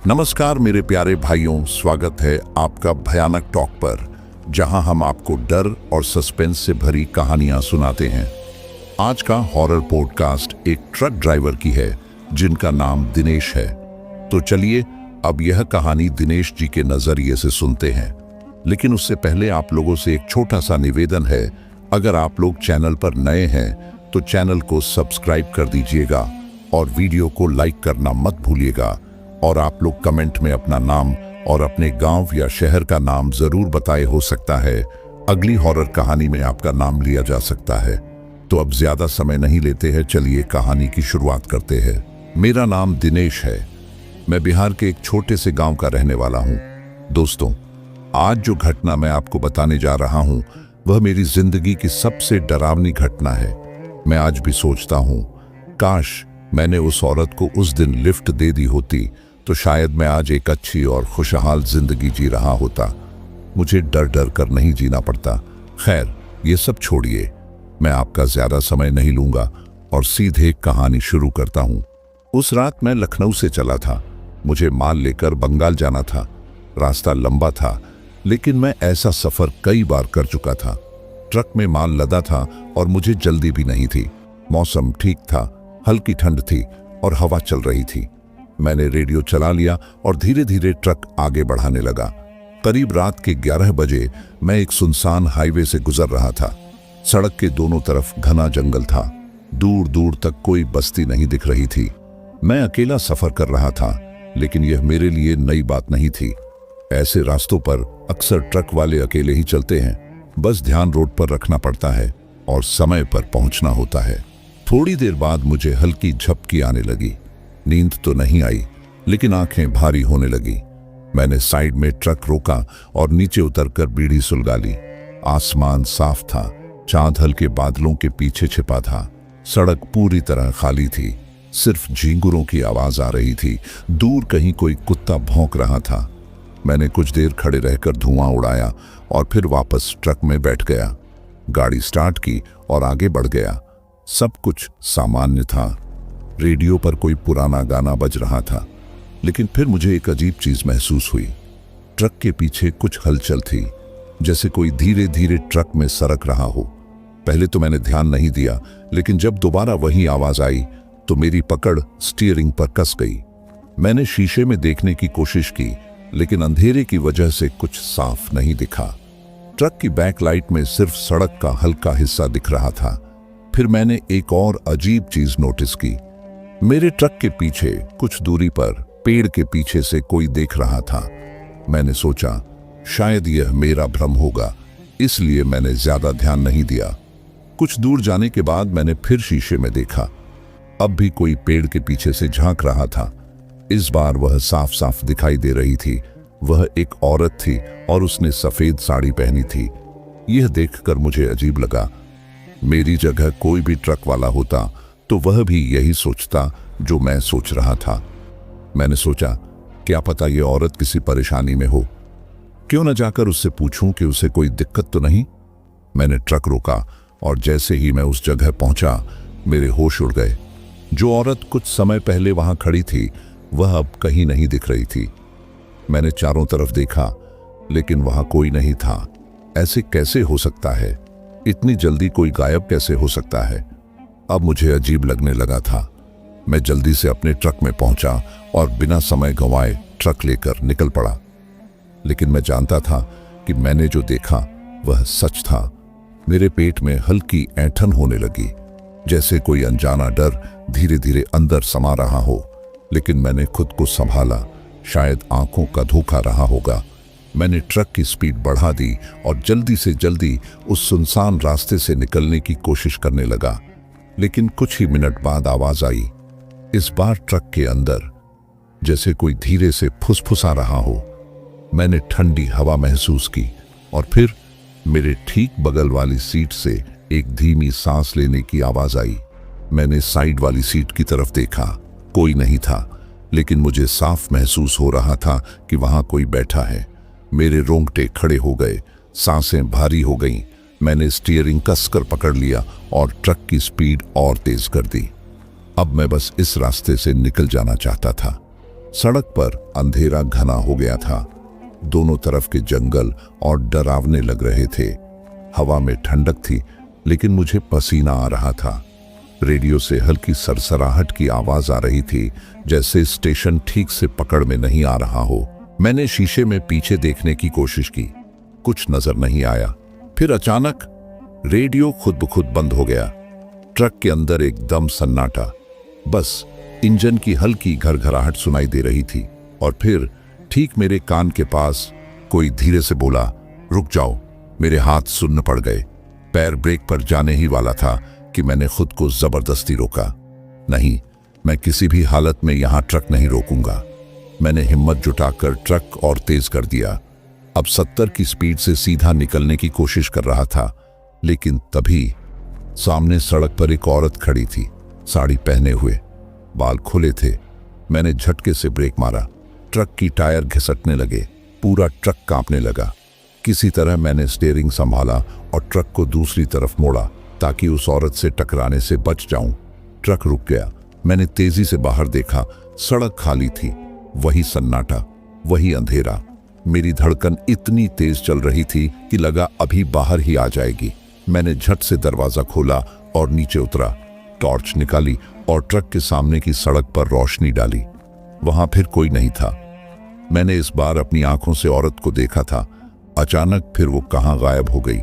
नमस्कार मेरे प्यारे भाइयों, स्वागत है आपका भयानक टॉक पर, जहां हम आपको डर और सस्पेंस से भरी कहानियां सुनाते हैं। आज का हॉरर पॉडकास्ट एक ट्रक ड्राइवर की है जिनका नाम दिनेश है। तो चलिए अब यह कहानी दिनेश जी के नजरिए से सुनते हैं। लेकिन उससे पहले आप लोगों से एक छोटा सा निवेदन है। अगर आप लोग चैनल पर नए हैं तो चैनल को सब्सक्राइब कर दीजिएगा और वीडियो को लाइक करना मत भूलिएगा। और आप लोग कमेंट में अपना नाम और अपने गांव या शहर का नाम जरूर बताए। हो सकता है अगली हॉरर कहानी में आपका नाम लिया जा सकता है। तो अब ज्यादा समय नहीं लेते हैं, चलिए कहानी की शुरुआत करते हैं। मेरा नाम दिनेश है। मैं बिहार के एक छोटे से गांव का रहने वाला हूं। दोस्तों, आज जो घटना मैं आपको बताने जा रहा हूं वह मेरी जिंदगी की सबसे डरावनी घटना है। मैं आज भी सोचता हूं, काश मैंने उस औरत को उस दिन लिफ्ट दे दी होती तो शायद मैं आज एक अच्छी और खुशहाल जिंदगी जी रहा होता। मुझे डर डर कर नहीं जीना पड़ता। खैर, ये सब छोड़िए, मैं आपका ज्यादा समय नहीं लूंगा और सीधे कहानी शुरू करता हूं। उस रात मैं लखनऊ से चला था। मुझे माल लेकर बंगाल जाना था। रास्ता लंबा था, लेकिन मैं ऐसा सफर कई बार कर चुका था। ट्रक में माल लदा था और मुझे जल्दी भी नहीं थी। मौसम ठीक था, हल्की ठंड थी और हवा चल रही थी। मैंने रेडियो चला लिया और धीरे धीरे ट्रक आगे बढ़ाने लगा। करीब रात के 11 बजे मैं एक सुनसान हाईवे से गुजर रहा था। सड़क के दोनों तरफ घना जंगल था। दूर दूर तक कोई बस्ती नहीं दिख रही थी। मैं अकेला सफर कर रहा था, लेकिन यह मेरे लिए नई बात नहीं थी। ऐसे रास्तों पर अक्सर ट्रक वाले अकेले ही चलते हैं। बस ध्यान रोड पर रखना पड़ता है और समय पर पहुंचना होता है। थोड़ी देर बाद मुझे हल्की झपकी आने लगी। नींद तो नहीं आई, लेकिन आंखें भारी होने लगी। मैंने साइड में ट्रक रोका और नीचे उतरकर बीड़ी सुलगा ली। आसमान साफ था, चांद हल्के बादलों के पीछे छिपा था। सड़क पूरी तरह खाली थी, सिर्फ झींगुरों की आवाज आ रही थी। दूर कहीं कोई कुत्ता भौंक रहा था। मैंने कुछ देर खड़े रहकर धुआं उड़ाया और फिर वापस ट्रक में बैठ गया। गाड़ी स्टार्ट की और आगे बढ़ गया। सब कुछ सामान्य था। रेडियो पर कोई पुराना गाना बज रहा था, लेकिन फिर मुझे एक अजीब चीज महसूस हुई। ट्रक के पीछे कुछ हलचल थी, जैसे कोई धीरे धीरे ट्रक में सरक रहा हो। पहले तो मैंने ध्यान नहीं दिया, लेकिन जब दोबारा वही आवाज आई तो मेरी पकड़ स्टीयरिंग पर कस गई। मैंने शीशे में देखने की कोशिश की, लेकिन अंधेरे की वजह से कुछ साफ नहीं दिखा। ट्रक की बैक लाइट में सिर्फ सड़क का हल्का हिस्सा दिख रहा था। फिर मैंने एक और अजीब चीज नोटिस की। मेरे ट्रक के पीछे कुछ दूरी पर पेड़ के पीछे से कोई देख रहा था। मैंने सोचा शायद यह मेरा भ्रम होगा, इसलिए मैंने ज्यादा ध्यान नहीं दिया। कुछ दूर जाने के बाद मैंने फिर शीशे में देखा। अब भी कोई पेड़ के पीछे से झांक रहा था। इस बार वह साफ साफ दिखाई दे रही थी। वह एक औरत थी और उसने सफेद साड़ी पहनी थी। यह देखकर मुझे अजीब लगा। मेरी जगह कोई भी ट्रक वाला होता तो वह भी यही सोचता जो मैं सोच रहा था। मैंने सोचा, क्या पता ये औरत किसी परेशानी में हो। क्यों न जाकर उससे पूछूं कि उसे कोई दिक्कत तो नहीं। मैंने ट्रक रोका और जैसे ही मैं उस जगह पहुंचा, मेरे होश उड़ गए। जो औरत कुछ समय पहले वहां खड़ी थी वह अब कहीं नहीं दिख रही थी। मैंने चारों तरफ देखा, लेकिन वहां कोई नहीं था। ऐसे कैसे हो सकता है? इतनी जल्दी कोई गायब कैसे हो सकता है? अब मुझे अजीब लगने लगा था। मैं जल्दी से अपने ट्रक में पहुंचा और बिना समय गंवाए ट्रक लेकर निकल पड़ा। लेकिन मैं जानता था कि मैंने जो देखा वह सच था। मेरे पेट में हल्की ऐंठन होने लगी, जैसे कोई अनजाना डर धीरे धीरे अंदर समा रहा हो। लेकिन मैंने खुद को संभाला। शायद आंखों का धोखा रहा होगा। मैंने ट्रक की स्पीड बढ़ा दी और जल्दी से जल्दी उस सुनसान रास्ते से निकलने की कोशिश करने लगा। लेकिन कुछ ही मिनट बाद आवाज आई। इस बार ट्रक के अंदर, जैसे कोई धीरे से फुसफुसा रहा हो। मैंने ठंडी हवा महसूस की और फिर मेरे ठीक बगल वाली सीट से एक धीमी सांस लेने की आवाज आई। मैंने साइड वाली सीट की तरफ देखा। कोई नहीं था, लेकिन मुझे साफ महसूस हो रहा था कि वहां कोई बैठा है। मेरे रोंगटे खड़े हो गए, सांसें भारी हो गईं। मैंने स्टीयरिंग कसकर पकड़ लिया और ट्रक की स्पीड और तेज कर दी। अब मैं बस इस रास्ते से निकल जाना चाहता था। सड़क पर अंधेरा घना हो गया था। दोनों तरफ के जंगल और डरावने लग रहे थे। हवा में ठंडक थी, लेकिन मुझे पसीना आ रहा था। रेडियो से हल्की सरसराहट की आवाज आ रही थी, जैसे स्टेशन ठीक से पकड़ में नहीं आ रहा हो। मैंने शीशे में पीछे देखने की कोशिश की, कुछ नजर नहीं आया। फिर अचानक रेडियो खुद ब खुद बंद हो गया। ट्रक के अंदर एकदम सन्नाटा, बस इंजन की हल्की घरघराहट सुनाई दे रही थी। और फिर ठीक मेरे कान के पास कोई धीरे से बोला, रुक जाओ। मेरे हाथ सुन्न पड़ गए। पैर ब्रेक पर जाने ही वाला था कि मैंने खुद को जबरदस्ती रोका। नहीं, मैं किसी भी हालत में यहां ट्रक नहीं रोकूंगा। मैंने हिम्मत जुटाकर ट्रक और तेज कर दिया। अब 70 की स्पीड से सीधा निकलने की कोशिश कर रहा था, लेकिन तभी सामने सड़क पर एक औरत खड़ी थी, साड़ी पहने हुए, बाल खुले थे। मैंने झटके से ब्रेक मारा। ट्रक की टायर घिसटने लगे, पूरा ट्रक कांपने लगा। किसी तरह मैंने स्टीयरिंग संभाला और ट्रक को दूसरी तरफ मोड़ा ताकि उस औरत से टकराने से बच जाऊं। ट्रक रुक गया। मैंने तेजी से बाहर देखा। सड़क खाली थी, वही सन्नाटा, वही अंधेरा। मेरी धड़कन इतनी तेज चल रही थी कि लगा अभी बाहर ही आ जाएगी। मैंने झट से दरवाजा खोला और नीचे उतरा। टॉर्च निकाली और ट्रक के सामने की सड़क पर रोशनी डाली। वहां फिर कोई नहीं था। मैंने इस बार अपनी आंखों से औरत को देखा था। अचानक फिर वो कहां गायब हो गई।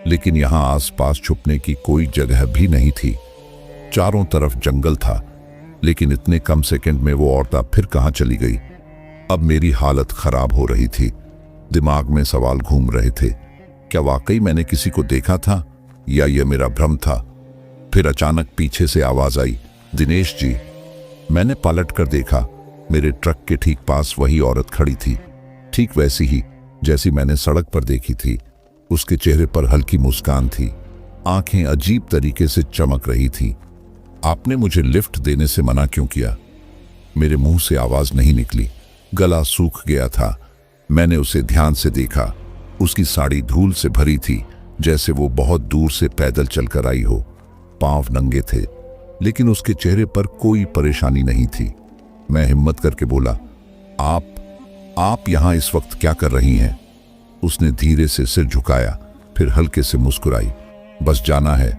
लेकिन यहां आसपास छुपने की कोई जगह भी नहीं थी। चारों तरफ जंगल था, लेकिन इतने कम सेकंड में वो औरत फिर कहां चली गई। अब मेरी हालत खराब हो रही थी। दिमाग में सवाल घूम रहे थे, क्या वाकई मैंने किसी को देखा था या यह मेरा भ्रम था। फिर अचानक पीछे से आवाज आई, दिनेश जी। मैंने पलट कर देखा। मेरे ट्रक के ठीक पास वही औरत खड़ी थी, ठीक वैसी ही जैसी मैंने सड़क पर देखी थी। उसके चेहरे पर हल्की मुस्कान थी, आंखें अजीब तरीके से चमक रही थी। आपने मुझे लिफ्ट देने से मना क्यों किया? मेरे मुंह से आवाज नहीं निकली, गला सूख गया था। मैंने उसे ध्यान से देखा। उसकी साड़ी धूल से भरी थी, जैसे वो बहुत दूर से पैदल चलकर आई हो। पांव नंगे थे, लेकिन उसके चेहरे पर कोई परेशानी नहीं थी। मैं हिम्मत करके बोला, आप यहां इस वक्त क्या कर रही हैं? उसने धीरे से सिर झुकाया, फिर हल्के से मुस्कुराई। बस जाना है,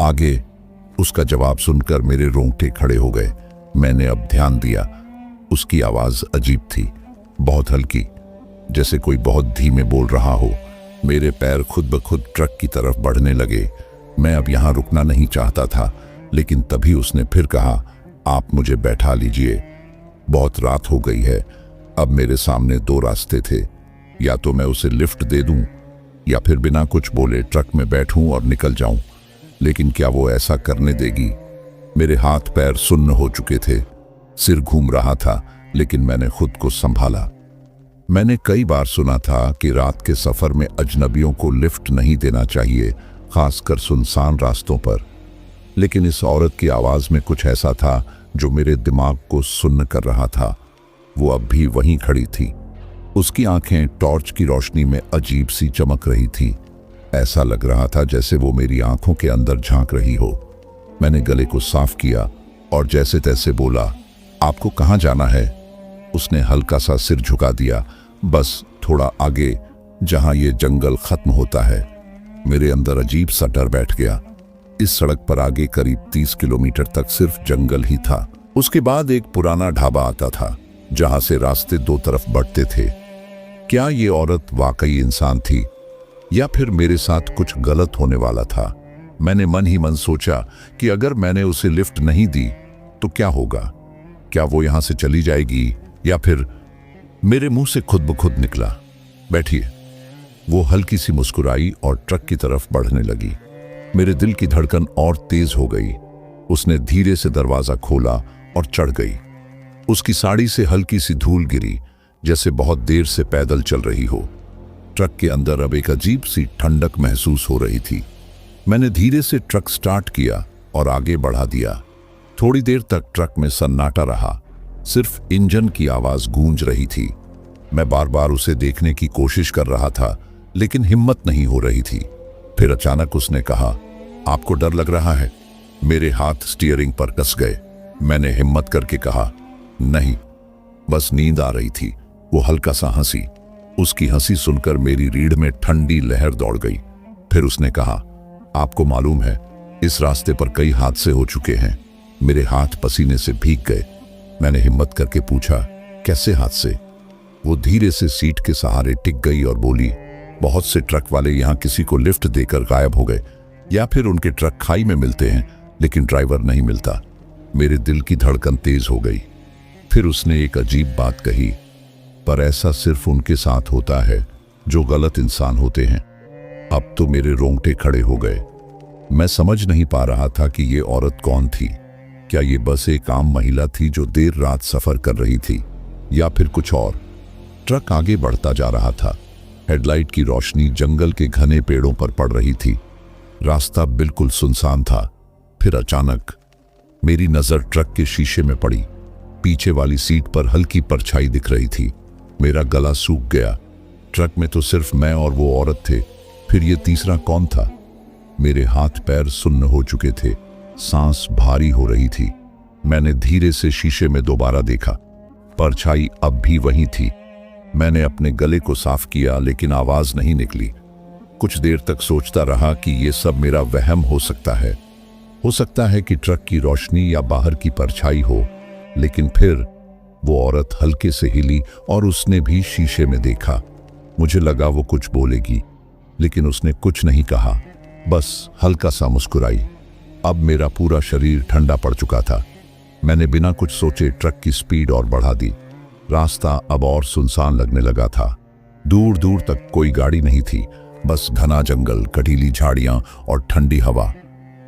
आगे। उसका जवाब सुनकर मेरे रोंगटे खड़े हो गए। मैंने अब ध्यान दिया। उसकी आवाज अजीब थी, बहुत हल्की, जैसे कोई बहुत धीमे बोल रहा हो। मेरे पैर खुद ब खुद ट्रक की तरफ बढ़ने लगे। मैं अब यहां रुकना नहीं चाहता था, लेकिन तभी उसने फिर कहा, आप मुझे बैठा लीजिए, बहुत रात हो गई है। अब मेरे सामने दो रास्ते थे, या तो मैं उसे लिफ्ट दे दूं या फिर बिना कुछ बोले ट्रक में बैठूं और निकल जाऊं। लेकिन क्या वो ऐसा करने देगी? मेरे हाथ पैर सुन्न हो चुके थे, सिर घूम रहा था, लेकिन मैंने खुद को संभाला। मैंने कई बार सुना था कि रात के सफर में अजनबियों को लिफ्ट नहीं देना चाहिए, खासकर सुनसान रास्तों पर। लेकिन इस औरत की आवाज में कुछ ऐसा था जो मेरे दिमाग को सुन्न कर रहा था। वो अब भी वहीं खड़ी थी। उसकी आंखें टॉर्च की रोशनी में अजीब सी चमक रही थी। ऐसा लग रहा था जैसे वो मेरी आंखों के अंदर झांक रही हो। मैंने गले को साफ किया और जैसे तैसे बोला, आपको कहां जाना है? उसने हल्का सा सिर झुका दिया, बस थोड़ा आगे, जहां ये जंगल खत्म होता है। मेरे अंदर अजीब सा डर बैठ गया। इस सड़क पर आगे करीब 30 किलोमीटर तक सिर्फ जंगल ही था। उसके बाद एक पुराना ढाबा आता था, जहां से रास्ते दो तरफ बढ़ते थे। क्या ये औरत वाकई इंसान थी या फिर मेरे साथ कुछ गलत होने वाला था? मैंने मन ही मन सोचा कि अगर मैंने उसे लिफ्ट नहीं दी तो क्या होगा? क्या वो यहां से चली जाएगी या फिर? मेरे मुंह से खुद ब खुद निकला, बैठिए। वो हल्की सी मुस्कुराई और ट्रक की तरफ बढ़ने लगी। मेरे दिल की धड़कन और तेज हो गई। उसने धीरे से दरवाजा खोला और चढ़ गई। उसकी साड़ी से हल्की सी धूल गिरी, जैसे बहुत देर से पैदल चल रही हो। ट्रक के अंदर अब एक अजीब सी ठंडक महसूस हो रही थी। मैंने धीरे से ट्रक स्टार्ट किया और आगे बढ़ा दिया। थोड़ी देर तक ट्रक में सन्नाटा रहा, सिर्फ इंजन की आवाज गूंज रही थी। मैं बार बार उसे देखने की कोशिश कर रहा था, लेकिन हिम्मत नहीं हो रही थी। फिर अचानक उसने कहा, आपको डर लग रहा है? मेरे हाथ स्टीयरिंग पर कस गए। मैंने हिम्मत करके कहा, नहीं, बस नींद आ रही थी। वो हल्का सा हंसी। उसकी हंसी सुनकर मेरी रीढ़ में ठंडी लहर दौड़ गई। फिर उसने कहा, आपको मालूम है, इस रास्ते पर कई हादसे हो चुके हैं। मेरे हाथ पसीने से भीग गए। मैंने हिम्मत करके पूछा, कैसे हादसे? वो धीरे से सीट के सहारे टिक गई और बोली, बहुत से ट्रक वाले यहाँ किसी को लिफ्ट देकर गायब हो गए, या फिर उनके ट्रक खाई में मिलते हैं लेकिन ड्राइवर नहीं मिलता। मेरे दिल की धड़कन तेज हो गई। फिर उसने एक अजीब बात कही, पर ऐसा सिर्फ उनके साथ होता है जो गलत इंसान होते हैं। अब तो मेरे रोंगटे खड़े हो गए। मैं समझ नहीं पा रहा था कि ये औरत कौन थी। क्या ये बस एक आम महिला थी जो देर रात सफर कर रही थी, या फिर कुछ और? ट्रक आगे बढ़ता जा रहा था। हेडलाइट की रोशनी जंगल के घने पेड़ों पर पड़ रही थी। रास्ता बिल्कुल सुनसान था। फिर अचानक मेरी नजर ट्रक के शीशे में पड़ी। पीछे वाली सीट पर हल्की परछाई दिख रही थी। मेरा गला सूख गया। ट्रक में तो सिर्फ मैं और वो औरत थे, फिर ये तीसरा कौन था? मेरे हाथ पैर सुन्न हो चुके थे। सांस भारी हो रही थी। मैंने धीरे से शीशे में दोबारा देखा। परछाई अब भी वही थी। मैंने अपने गले को साफ किया, लेकिन आवाज नहीं निकली। कुछ देर तक सोचता रहा कि ये सब मेरा वहम हो सकता है। हो सकता है कि ट्रक की रोशनी या बाहर की परछाई हो। लेकिन फिर वो औरत हल्के से हिली और उसने भी शीशे में देखा। मुझे लगा वो कुछ बोलेगी, लेकिन उसने कुछ नहीं कहा, बस हल्का सा मुस्कुराई। अब मेरा पूरा शरीर ठंडा पड़ चुका था। मैंने बिना कुछ सोचे ट्रक की स्पीड और बढ़ा दी। रास्ता अब और सुनसान लगने लगा था। दूर दूर तक कोई गाड़ी नहीं थी, बस घना जंगल, कटीली झाड़ियां और ठंडी हवा।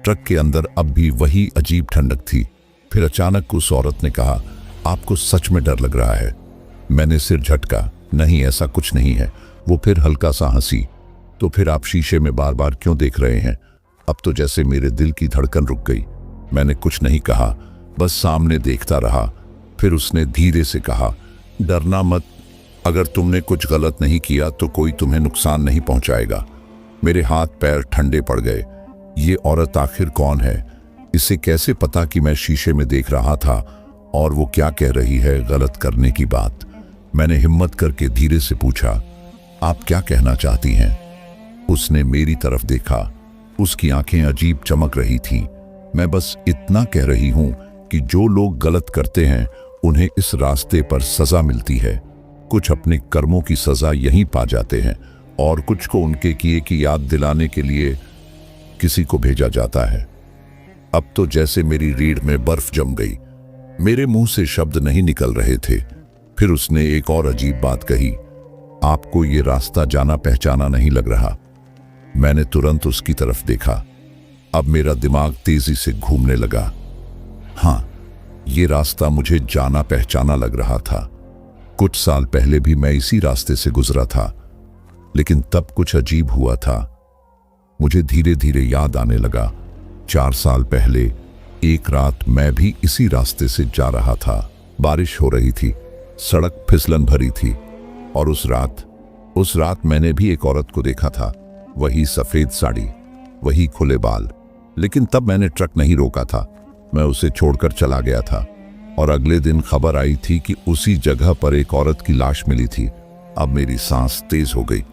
ट्रक के अंदर अब भी वही अजीब ठंडक थी। फिर अचानक उस औरत ने कहा, आपको सच में डर लग रहा है? मैंने सिर झटका, नहीं, ऐसा कुछ नहीं है। वो फिर हल्का सा हंसी, तो फिर आप शीशे में बार बार क्यों देख रहे हैं? अब तो जैसे मेरे दिल की धड़कन रुक गई। मैंने कुछ नहीं कहा, बस सामने देखता रहा। फिर उसने धीरे से कहा, डरना मत। अगर तुमने कुछ गलत नहीं किया तो कोई तुम्हें नुकसान नहीं पहुंचाएगा। मेरे हाथ पैर ठंडे पड़ गए। ये औरत आखिर कौन है? इसे कैसे पता कि मैं शीशे में देख रहा था? और वो क्या कह रही है गलत करने की बात? मैंने हिम्मत करके धीरे से पूछा, आप क्या कहना चाहती हैं? उसने मेरी तरफ देखा। उसकी आंखें अजीब चमक रही थीं। मैं बस इतना कह रही हूं कि जो लोग गलत करते हैं उन्हें इस रास्ते पर सजा मिलती है। कुछ अपने कर्मों की सजा यहीं पा जाते हैं, और कुछ को उनके किए की याद दिलाने के लिए किसी को भेजा जाता है। अब तो जैसे मेरी रीढ़ में बर्फ जम गई। मेरे मुंह से शब्द नहीं निकल रहे थे। फिर उसने एक और अजीब बात कही, आपको ये रास्ता जाना पहचाना नहीं लग रहा? मैंने तुरंत उसकी तरफ देखा। अब मेरा दिमाग तेजी से घूमने लगा। हाँ, ये रास्ता मुझे जाना पहचाना लग रहा था। कुछ साल पहले भी मैं इसी रास्ते से गुजरा था, लेकिन तब कुछ अजीब हुआ था। मुझे धीरे धीरे याद आने लगा, 4 साल पहले एक रात मैं भी इसी रास्ते से जा रहा था। बारिश हो रही थी, सड़क फिसलन भरी थी, और उस रात मैंने भी एक औरत को देखा था। वही सफेद साड़ी, वही खुले बाल। लेकिन तब मैंने ट्रक नहीं रोका था, मैं उसे छोड़कर चला गया था। और अगले दिन खबर आई थी कि उसी जगह पर एक औरत की लाश मिली थी। अब मेरी सांस तेज हो गई,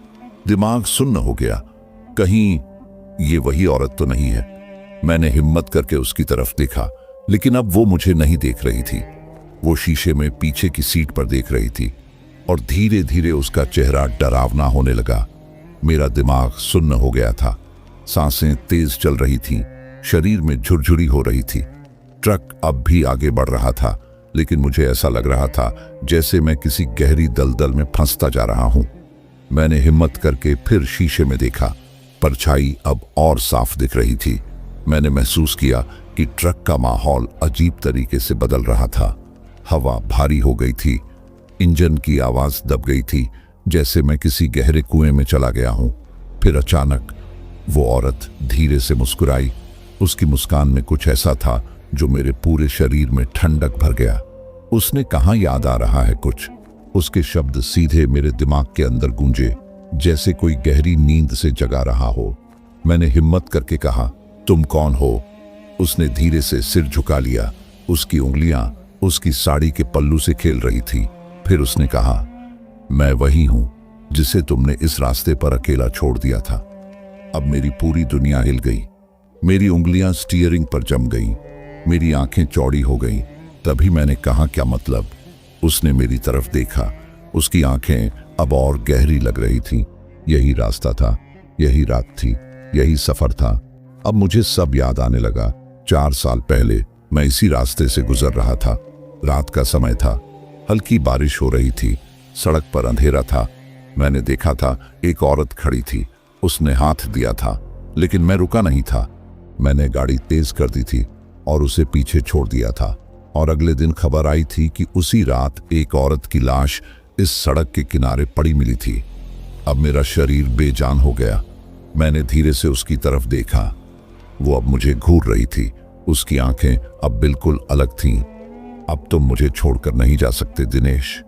दिमाग सुन्न हो गया। कहीं ये वही औरत तो नहीं है? मैंने हिम्मत करके उसकी तरफ देखा, लेकिन अब वो मुझे नहीं देख रही थी। वो शीशे में पीछे की सीट पर देख रही थी, और धीरे धीरे उसका चेहरा डरावना होने लगा। मेरा दिमाग सुन्न हो गया था। सांसें तेज चल रही थीं, शरीर में झुरझुरी हो रही थी। ट्रक अब भी आगे बढ़ रहा था, लेकिन मुझे ऐसा लग रहा था जैसे मैं किसी गहरी दलदल में फंसता जा रहा हूं। मैंने हिम्मत करके फिर शीशे में देखा। परछाई अब और साफ दिख रही थी। मैंने महसूस किया कि ट्रक का माहौल अजीब तरीके से बदल रहा था। हवा भारी हो गई थी, इंजन की आवाज दब गई थी, जैसे मैं किसी गहरे कुएं में चला गया हूं। फिर अचानक वो औरत धीरे से मुस्कुराई। उसकी मुस्कान में कुछ ऐसा था जो मेरे पूरे शरीर में ठंडक भर गया। उसने कहा, याद आ रहा है कुछ। उसके शब्द सीधे मेरे दिमाग के अंदर गूंजे, जैसे कोई गहरी नींद से जगा रहा हो। मैंने हिम्मत करके कहा, तुम कौन हो? उसने धीरे से सिर झुका लिया। उसकी उंगलियां उसकी साड़ी के पल्लू से खेल रही थी। फिर उसने कहा, मैं वही हूं जिसे तुमने इस रास्ते पर अकेला छोड़ दिया था। अब मेरी पूरी दुनिया हिल गई। मेरी उंगलियां स्टीयरिंग पर जम गईं, मेरी आंखें चौड़ी हो गईं। तभी मैंने कहा, क्या मतलब? उसने मेरी तरफ देखा। उसकी आंखें अब और गहरी लग रही थीं। यही रास्ता था, यही रात थी, यही सफर था। अब मुझे सब याद आने लगा। 4 साल पहले मैं इसी रास्ते से गुजर रहा था। रात का समय था, हल्की बारिश हो रही थी, सड़क पर अंधेरा था। मैंने देखा था एक औरत खड़ी थी, उसने हाथ दिया था, लेकिन मैं रुका नहीं था। मैंने गाड़ी तेज कर दी थी और उसे पीछे छोड़ दिया था। और अगले दिन खबर आई थी कि उसी रात एक औरत की लाश इस सड़क के किनारे पड़ी मिली थी। अब मेरा शरीर बेजान हो गया। मैंने धीरे से उसकी तरफ देखा। वो अब मुझे घूर रही थी। उसकी आंखें अब बिल्कुल अलग थीं। अब तुम मुझे छोड़कर नहीं जा सकते दिनेश।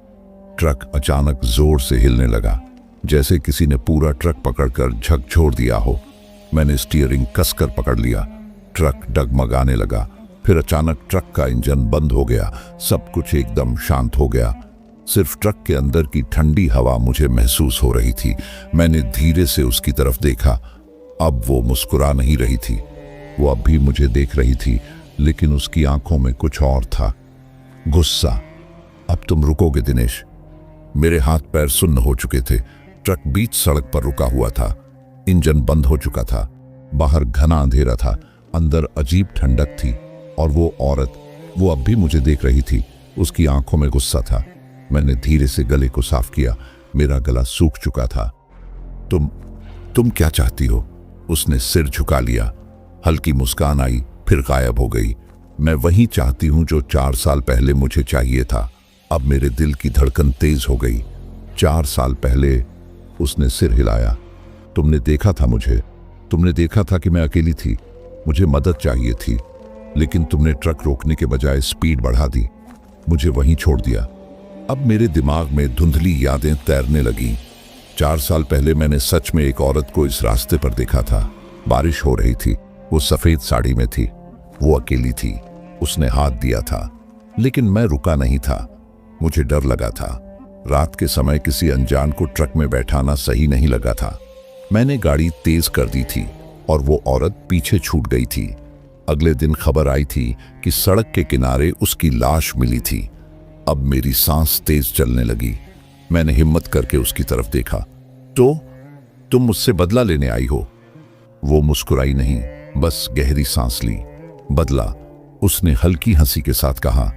ट्रक अचानक जोर से हिलने लगा, जैसे किसी ने पूरा ट्रक पकड़कर झकझोर दिया हो। मैंने स्टीयरिंग कसकर पकड़ लिया। ट्रक डगमगाने लगा। फिर अचानक ट्रक का इंजन बंद हो गया। सब कुछ एकदम शांत हो गया। सिर्फ ट्रक के अंदर की ठंडी हवा मुझे महसूस हो रही थी। मैंने धीरे से उसकी तरफ देखा। अब वो मुस्कुरा नहीं रही थी। वो अब भी मुझे देख रही थी, लेकिन उसकी आंखों में कुछ और था, गुस्सा। अब तुम रुकोगे दिनेश? मेरे हाथ पैर सुन्न हो चुके थे। ट्रक बीच सड़क पर रुका हुआ था। इंजन बंद हो चुका था। बाहर घना अंधेरा था, अंदर अजीब ठंडक थी। और वो औरत, वो अब भी मुझे देख रही थी। उसकी आंखों में गुस्सा था। मैंने धीरे से गले को साफ किया। मेरा गला सूख चुका था। तुम क्या चाहती हो? उसने सिर झुका लिया। हल्की मुस्कान आई, फिर गायब हो गई। मैं वही चाहती हूं जो 4 साल पहले मुझे चाहिए था। अब मेरे दिल की धड़कन तेज हो गई। 4 साल पहले उसने सिर हिलाया। तुमने देखा था मुझे। तुमने देखा था कि मैं अकेली थी, मुझे मदद चाहिए थी, लेकिन तुमने ट्रक रोकने के बजाय स्पीड बढ़ा दी, मुझे वहीं छोड़ दिया। अब मेरे दिमाग में धुंधली यादें तैरने लगीं। 4 साल पहले मैंने सच में एक औरत को इस रास्ते पर देखा था। बारिश हो रही थी, वो सफेद साड़ी में थी, वो अकेली थी। उसने हाथ दिया था, लेकिन मैं रुका नहीं था। मुझे डर लगा था। रात के समय किसी अनजान को ट्रक में बैठाना सही नहीं लगा था। मैंने गाड़ी तेज कर दी थी और वो औरत पीछे छूट गई थी। अगले दिन खबर आई थी कि सड़क के किनारे उसकी लाश मिली थी। अब मेरी सांस तेज चलने लगी। मैंने हिम्मत करके उसकी तरफ देखा। तो तुम मुझसे बदला लेने आई हो? वो मुस्कुराई नहीं, बस गहरी सांस ली। बदला? उसने हल्की हंसी के साथ कहा,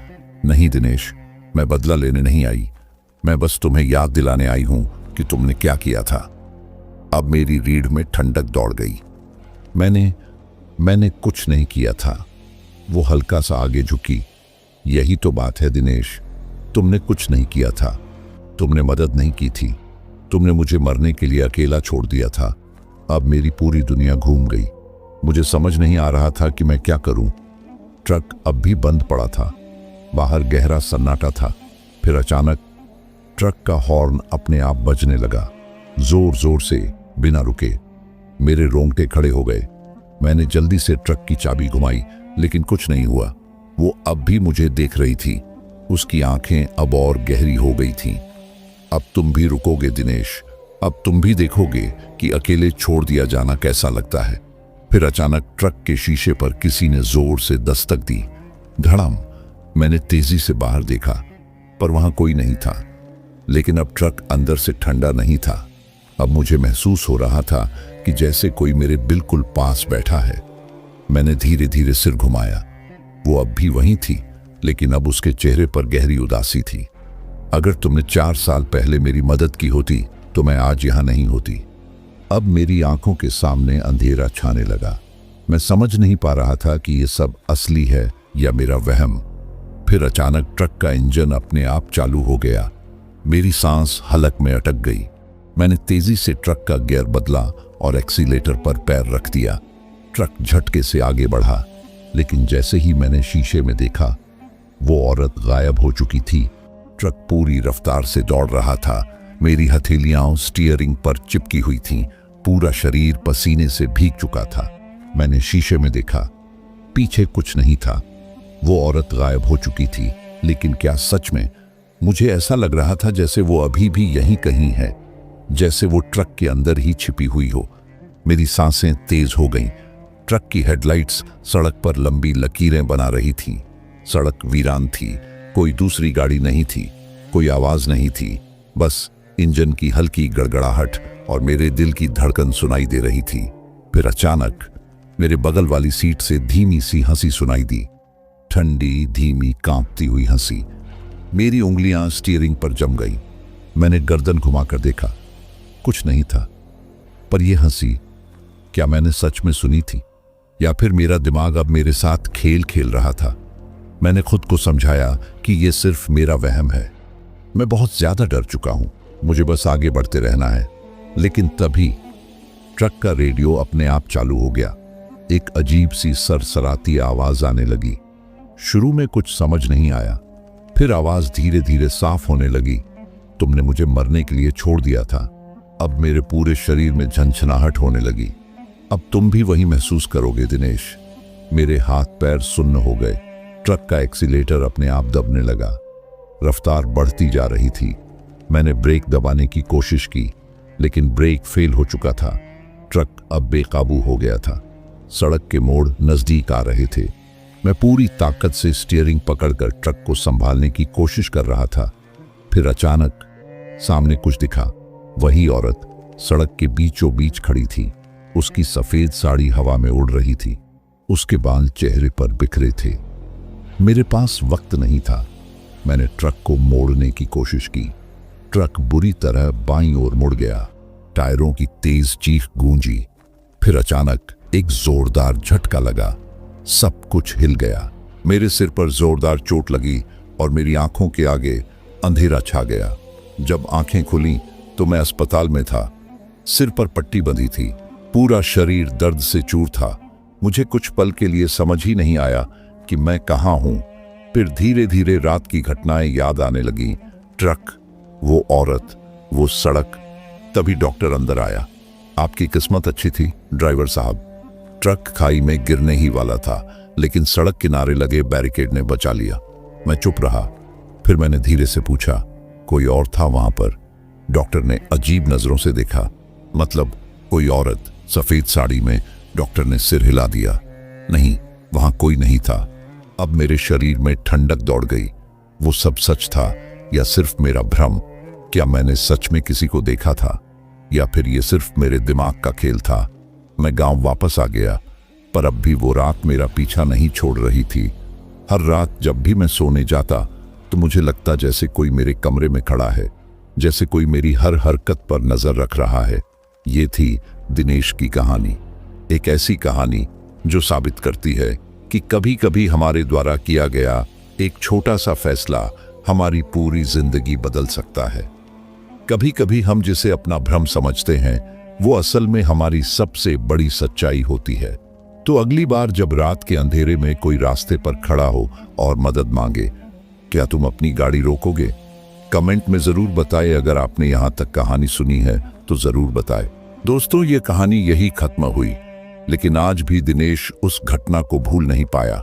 नहीं दिनेश, मैं बदला लेने नहीं आई। मैं बस तुम्हें याद दिलाने आई हूं कि तुमने क्या किया था। अब मेरी रीढ़ में ठंडक दौड़ गई। मैंने कुछ नहीं किया था। वो हल्का सा आगे झुकी। यही तो बात है दिनेश, तुमने कुछ नहीं किया था। तुमने मदद नहीं की थी। तुमने मुझे मरने के लिए अकेला छोड़ दिया था। अब मेरी पूरी दुनिया घूम गई। मुझे समझ नहीं आ रहा था कि मैं क्या करूं। ट्रक अब भी बंद पड़ा था। बाहर गहरा सन्नाटा था। फिर अचानक ट्रक का हॉर्न अपने आप बजने लगा, जोर जोर से, बिना रुके। मेरे रोंगटे खड़े हो गए। मैंने जल्दी से ट्रक की चाबी घुमाई, लेकिन कुछ नहीं हुआ। वो अब भी मुझे देख रही थी। उसकी आंखें अब और गहरी हो गई थीं। अब तुम भी रुकोगे दिनेश? अब तुम भी देखोगे कि अकेले छोड़ दिया जाना कैसा लगता है? फिर अचानक ट्रक के शीशे पर किसी ने जोर से दस्तक दी। धड़ाम। मैंने तेजी से बाहर देखा, पर वहां कोई नहीं था। लेकिन अब ट्रक अंदर से ठंडा नहीं था। अब मुझे महसूस हो रहा था कि जैसे कोई मेरे बिल्कुल पास बैठा है। मैंने धीरे धीरे सिर घुमाया। वो अब भी वहीं थी, लेकिन अब उसके चेहरे पर गहरी उदासी थी। अगर तुमने 4 साल पहले मेरी मदद की होती तो मैं आज यहां नहीं होती। अब मेरी आंखों के सामने अंधेरा छाने लगा। मैं समझ नहीं पा रहा था कि ये सब असली है या मेरा वहम। फिर अचानक ट्रक का इंजन अपने आप चालू हो गया। मेरी सांस हलक में अटक गई। मैंने तेजी से ट्रक का गियर बदला और एक्सीलेटर पर पैर रख दिया। ट्रक झटके से आगे बढ़ा, लेकिन जैसे ही मैंने शीशे में देखा, वो औरत गायब हो चुकी थी। ट्रक पूरी रफ्तार से दौड़ रहा था। मेरी हथेलियां स्टीयरिंग पर चिपकी हुई थीं। पूरा शरीर पसीने से भीग चुका था। मैंने शीशे में देखा, पीछे कुछ नहीं था। वो औरत गायब हो चुकी थी, लेकिन क्या सच में? मुझे ऐसा लग रहा था जैसे वो अभी भी यहीं कहीं है, जैसे वो ट्रक के अंदर ही छिपी हुई हो। मेरी सांसें तेज हो गईं। ट्रक की हेडलाइट्स सड़क पर लंबी लकीरें बना रही थीं। सड़क वीरान थी, कोई दूसरी गाड़ी नहीं थी, कोई आवाज नहीं थी, बस इंजन की हल्की गड़गड़ाहट और मेरे दिल की धड़कन सुनाई दे रही थी। फिर अचानक मेरे बगल वाली सीट से धीमी सी हंसी सुनाई दी, ठंडी धीमी कांपती हुई हंसी। मेरी उंगलियां स्टीयरिंग पर जम गई। मैंने गर्दन घुमाकर देखा, कुछ नहीं था। पर यह हंसी क्या मैंने सच में सुनी थी, या फिर मेरा दिमाग अब मेरे साथ खेल खेल रहा था? मैंने खुद को समझाया कि यह सिर्फ मेरा वहम है। मैं बहुत ज्यादा डर चुका हूं, मुझे बस आगे बढ़ते रहना है। लेकिन तभी ट्रक का रेडियो अपने आप चालू हो गया। एक अजीब सी सरसराती आवाज आने लगी। शुरू में कुछ समझ नहीं आया, फिर आवाज धीरे धीरे साफ होने लगी। तुमने मुझे मरने के लिए छोड़ दिया था, अब मेरे पूरे शरीर में झंझनाहट होने लगी। अब तुम भी वही महसूस करोगे दिनेश। मेरे हाथ पैर सुन्न हो गए। ट्रक का एक्सीलेटर अपने आप दबने लगा। रफ्तार बढ़ती जा रही थी। मैंने ब्रेक दबाने की कोशिश की, लेकिन ब्रेक फेल हो चुका था। ट्रक अब बेकाबू हो गया था। सड़क के मोड़ नजदीक आ रहे थे। मैं पूरी ताकत से स्टीयरिंग पकड़कर ट्रक को संभालने की कोशिश कर रहा था। फिर अचानक सामने कुछ दिखा। वही औरत सड़क के बीचों बीच खड़ी थी। उसकी सफेद साड़ी हवा में उड़ रही थी। उसके बाल चेहरे पर बिखरे थे। मेरे पास वक्त नहीं था। मैंने ट्रक को मोड़ने की कोशिश की। ट्रक बुरी तरह बाईं ओर मुड़ गया। टायरों की तेज चीख गूंजी। फिर अचानक एक जोरदार झटका लगा। सब कुछ हिल गया। मेरे सिर पर जोरदार चोट लगी और मेरी आंखों के आगे अंधेरा छा गया। जब आंखें खुली तो मैं अस्पताल में था। सिर पर पट्टी बंधी थी, पूरा शरीर दर्द से चूर था। मुझे कुछ पल के लिए समझ ही नहीं आया कि मैं कहाँ हूं। फिर धीरे धीरे रात की घटनाएं याद आने लगी। ट्रक, वो औरत, वो सड़क। तभी डॉक्टर अंदर आया। आपकी किस्मत अच्छी थी ड्राइवर साहब। ट्रक खाई में गिरने ही वाला था, लेकिन सड़क किनारे लगे बैरिकेड ने बचा लिया। मैं चुप रहा। फिर मैंने धीरे से पूछा, कोई और था वहां पर? डॉक्टर ने अजीब नजरों से देखा। मतलब कोई औरत सफेद साड़ी में? डॉक्टर ने सिर हिला दिया। नहीं, वहां कोई नहीं था। अब मेरे शरीर में ठंडक दौड़ गई। वो सब सच था या सिर्फ मेरा भ्रम? क्या मैंने सच में किसी को देखा था, या फिर ये सिर्फ मेरे दिमाग का खेल था? मैं गांव वापस आ गया, पर अब भी वो रात मेरा पीछा नहीं छोड़ रही थी। हर रात जब भी मैं सोने जाता तो मुझे लगता जैसे कोई मेरे कमरे में खड़ा है, जैसे कोई मेरी हर हरकत पर नजर रख रहा है। ये थी दिनेश की कहानी। एक ऐसी कहानी जो साबित करती है कि कभी कभी हमारे द्वारा किया गया एक छोटा सा फैसला हमारी पूरी जिंदगी बदल सकता है। कभी कभी हम जिसे अपना भ्रम समझते हैं वो असल में हमारी सबसे बड़ी सच्चाई होती है। तो अगली बार जब रात के अंधेरे में कोई रास्ते पर खड़ा हो और मदद मांगे, क्या तुम अपनी गाड़ी रोकोगे? कमेंट में जरूर बताएं। अगर आपने यहां तक कहानी सुनी है तो जरूर बताएं। दोस्तों, ये कहानी यही खत्म हुई, लेकिन आज भी दिनेश उस घटना को भूल नहीं पाया।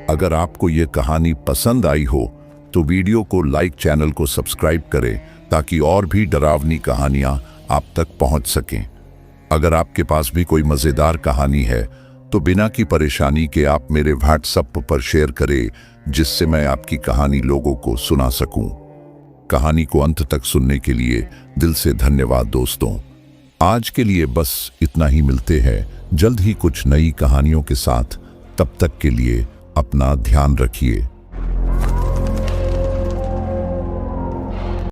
अगर आपको ये कहानी पसंद आई हो तो वीडियो को लाइक, चैनल को सब्सक्राइब करें ताकि और भी डरावनी कहानियां आप तक पहुंच सकें। अगर आपके पास भी कोई मजेदार कहानी है तो बिना की परेशानी के आप मेरे व्हाट्सएप पर शेयर करें, जिससे मैं आपकी कहानी लोगों को सुना सकूं। कहानी को अंत तक सुनने के लिए दिल से धन्यवाद दोस्तों। आज के लिए बस इतना ही। मिलते हैं जल्द ही कुछ नई कहानियों के साथ। तब तक के लिए अपना ध्यान रखिए।